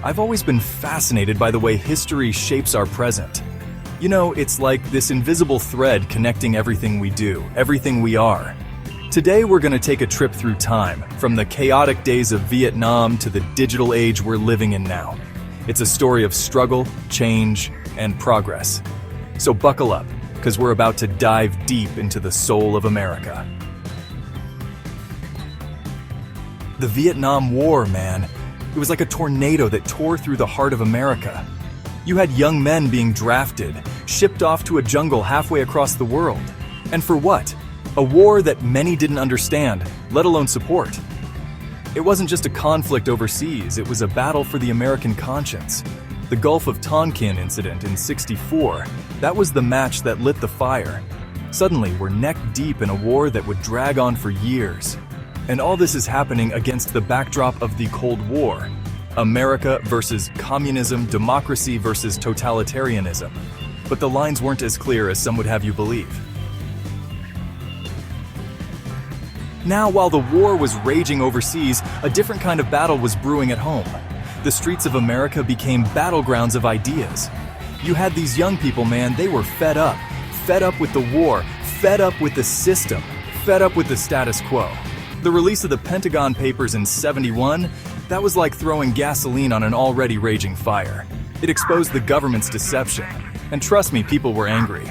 I've always been fascinated by the way history shapes our present. You know, it's like this invisible thread connecting everything we do, everything we are. Today we're going to take a trip through time, from the chaotic days of Vietnam to the digital age we're living in now. It's a story of struggle, change, and progress. So buckle up, because we're about to dive deep into the soul of America. The Vietnam War, man. It was like a tornado that tore through the heart of America. You had young men being drafted, shipped off to a jungle halfway across the world. And for what? A war that many didn't understand, let alone support. It wasn't just a conflict overseas, it was a battle for the American conscience. The Gulf of Tonkin incident in '64, that was the match that lit the fire. Suddenly, we're neck deep in a war that would drag on for years. And all this is happening against the backdrop of the Cold War. America versus communism, democracy versus totalitarianism. But the lines weren't as clear as some would have you believe. Now, while the war was raging overseas, a different kind of battle was brewing at home. The streets of America became battlegrounds of ideas. You had these young people, man, they were fed up with the war, fed up with the system, fed up with the status quo. The release of the Pentagon Papers in '71, that was like throwing gasoline on an already raging fire. It exposed the government's deception. And trust me, people were angry.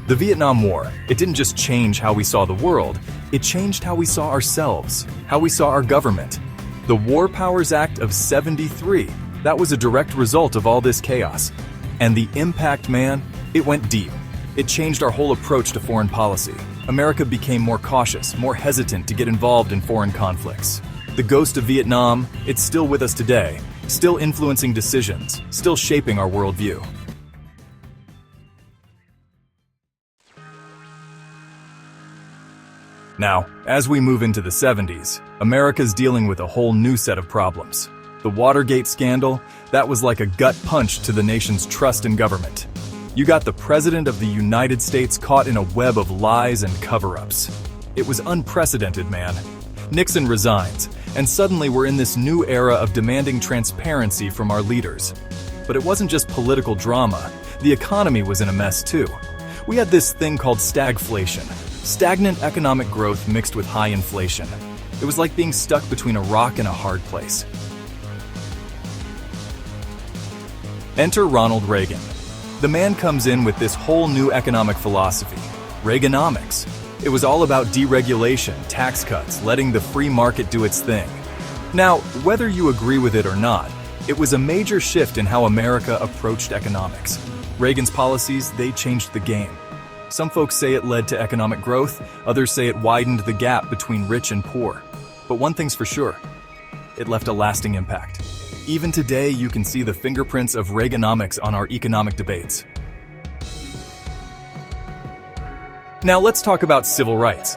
The Vietnam War, it didn't just change how we saw the world, it changed how we saw ourselves, how we saw our government. The War Powers Act of '73, that was a direct result of all this chaos. And the impact, man, it went deep. It changed our whole approach to foreign policy. America became more cautious, more hesitant to get involved in foreign conflicts. The ghost of Vietnam, it's still with us today, still influencing decisions, still shaping our worldview. Now, as we move into the '70s, America's dealing with a whole new set of problems. The Watergate scandal, that was like a gut punch to the nation's trust in government. You got the President of the United States caught in a web of lies and cover-ups. It was unprecedented, man. Nixon resigns, and suddenly we're in this new era of demanding transparency from our leaders. But it wasn't just political drama. The economy was in a mess too. We had this thing called stagflation. Stagnant economic growth mixed with high inflation. It was like being stuck between a rock and a hard place. Enter Ronald Reagan. The man comes in with this whole new economic philosophy, Reaganomics. It was all about deregulation, tax cuts, letting the free market do its thing. Now, whether you agree with it or not, it was a major shift in how America approached economics. Reagan's policies, they changed the game. Some folks say it led to economic growth, others say it widened the gap between rich and poor. But one thing's for sure, it left a lasting impact. Even today, you can see the fingerprints of Reaganomics on our economic debates. Now let's talk about civil rights.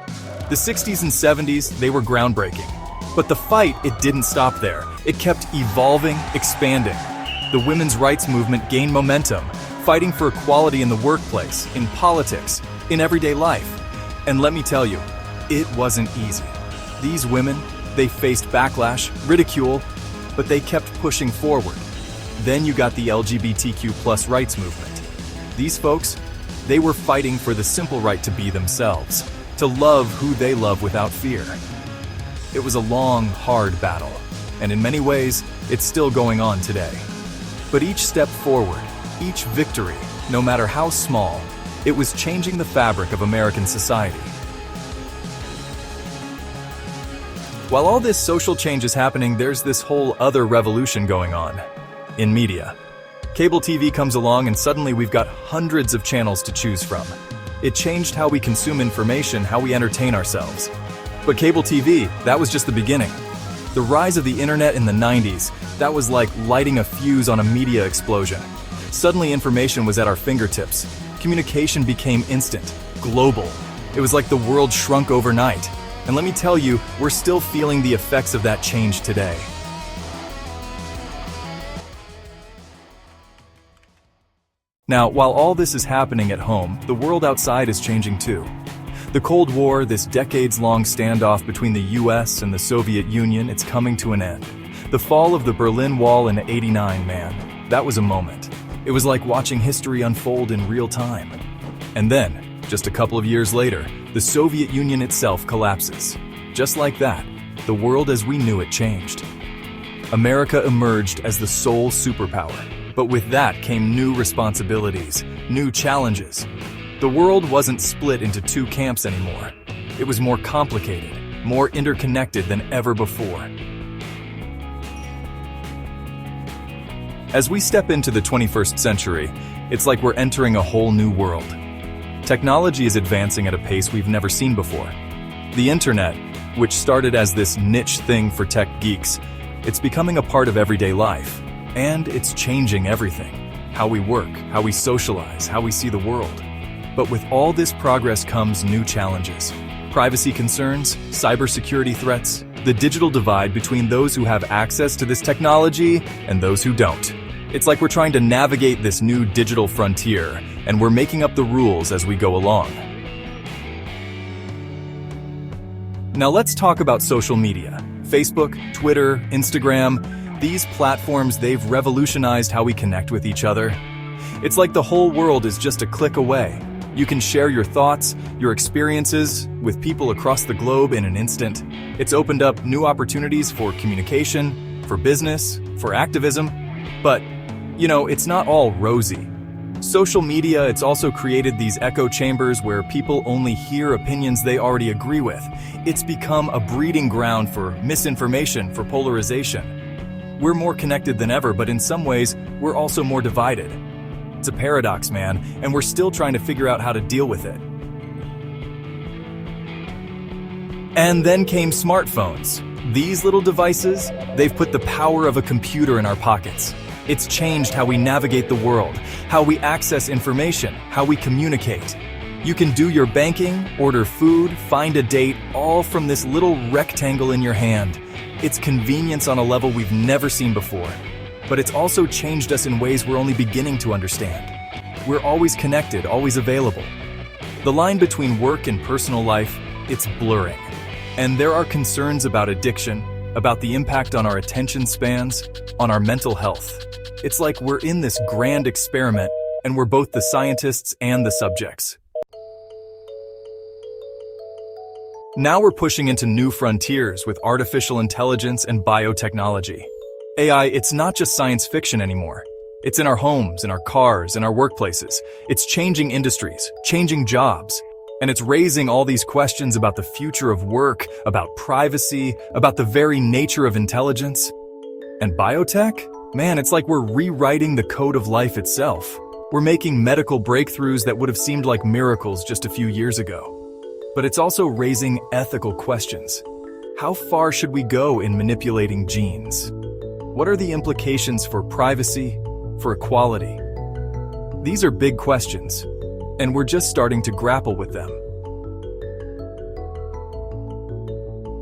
The '60s and '70s, they were groundbreaking. But the fight, it didn't stop there. It kept evolving, expanding. The women's rights movement gained momentum, fighting for equality in the workplace, in politics, in everyday life. And let me tell you, it wasn't easy. These women, they faced backlash, ridicule, but they kept pushing forward. Then you got the LGBTQ+ rights movement. These folks, they were fighting for the simple right to be themselves, to love who they love without fear. It was a long, hard battle, and in many ways, it's still going on today. But each step forward, each victory, no matter how small, it was changing the fabric of American society. While all this social change is happening, there's this whole other revolution going on in media. Cable TV comes along and suddenly we've got hundreds of channels to choose from. It changed how we consume information, how we entertain ourselves. But cable TV, that was just the beginning. The rise of the internet in the '90s, that was like lighting a fuse on a media explosion. Suddenly information was at our fingertips. Communication became instant, global. It was like the world shrunk overnight. And let me tell you, we're still feeling the effects of that change today. Now, while all this is happening at home, the world outside is changing too. The Cold War, this decades-long standoff between the US and the Soviet Union, it's coming to an end. The fall of the Berlin Wall in '89, man, that was a moment. It was like watching history unfold in real time. And then, just a couple of years later, the Soviet Union itself collapses. Just like that, the world as we knew it changed. America emerged as the sole superpower, but with that came new responsibilities, new challenges. The world wasn't split into two camps anymore. It was more complicated, more interconnected than ever before. As we step into the 21st century, it's like we're entering a whole new world. Technology is advancing at a pace we've never seen before. The internet, which started as this niche thing for tech geeks, it's becoming a part of everyday life, and it's changing everything. How we work, how we socialize, how we see the world. But with all this progress comes new challenges. Privacy concerns, cybersecurity threats, the digital divide between those who have access to this technology and those who don't. It's like we're trying to navigate this new digital frontier, and we're making up the rules as we go along. Now let's talk about social media. Facebook, Twitter, Instagram, these platforms, they've revolutionized how we connect with each other. It's like the whole world is just a click away. You can share your thoughts, your experiences with people across the globe in an instant. It's opened up new opportunities for communication, for business, for activism. But, it's not all rosy. Social media, it's also created these echo chambers where people only hear opinions they already agree with. It's become a breeding ground for misinformation, for polarization. We're more connected than ever, but in some ways, we're also more divided. It's a paradox, man, and we're still trying to figure out how to deal with it. And then came smartphones. These little devices, they've put the power of a computer in our pockets. It's changed how we navigate the world, how we access information, how we communicate. You can do your banking, order food, find a date, all from this little rectangle in your hand. It's convenience on a level we've never seen before. But it's also changed us in ways we're only beginning to understand. We're always connected, always available. The line between work and personal life, it's blurring. And there are concerns about addiction, about the impact on our attention spans, on our mental health. It's like we're in this grand experiment, and we're both the scientists and the subjects. Now we're pushing into new frontiers with artificial intelligence and biotechnology. AI, it's not just science fiction anymore. It's in our homes, in our cars, in our workplaces. It's changing industries, changing jobs. And it's raising all these questions about the future of work, about privacy, about the very nature of intelligence. And biotech? Man, it's like we're rewriting the code of life itself. We're making medical breakthroughs that would have seemed like miracles just a few years ago. But it's also raising ethical questions. How far should we go in manipulating genes? What are the implications for privacy, for equality? These are big questions, and we're just starting to grapple with them.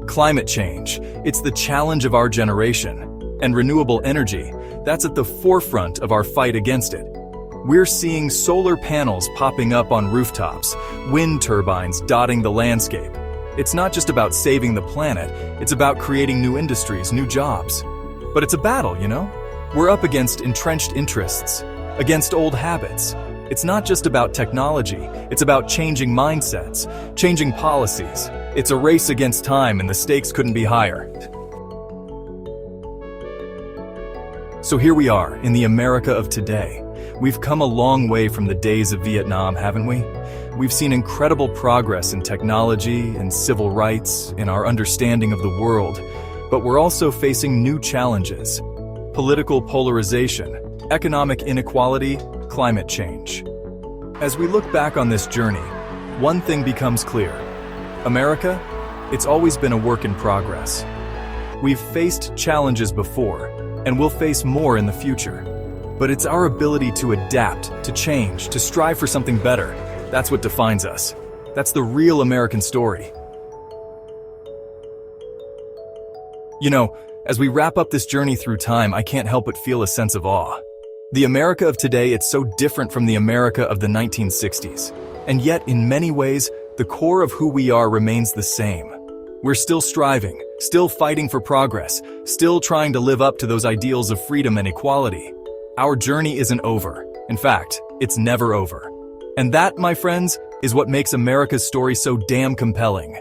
Climate change, it's the challenge of our generation, and renewable energy, that's at the forefront of our fight against it. We're seeing solar panels popping up on rooftops, wind turbines dotting the landscape. It's not just about saving the planet, it's about creating new industries, new jobs. But it's a battle, We're up against entrenched interests, against old habits. It's not just about technology, it's about changing mindsets, changing policies. It's a race against time, and the stakes couldn't be higher. So here we are, in the America of today. We've come a long way from the days of Vietnam, haven't we? We've seen incredible progress in technology, in civil rights, in our understanding of the world. But we're also facing new challenges: political polarization, economic inequality, climate change. As we look back on this journey, one thing becomes clear. America, it's always been a work in progress. We've faced challenges before, and we'll face more in the future. But it's our ability to adapt, to change, to strive for something better. That's what defines us. That's the real American story. As we wrap up this journey through time, I can't help but feel a sense of awe. The America of today, it's so different from the America of the 1960s. And yet, in many ways, the core of who we are remains the same. We're still striving, still fighting for progress, still trying to live up to those ideals of freedom and equality. Our journey isn't over. In fact, it's never over. And that, my friends, is what makes America's story so damn compelling.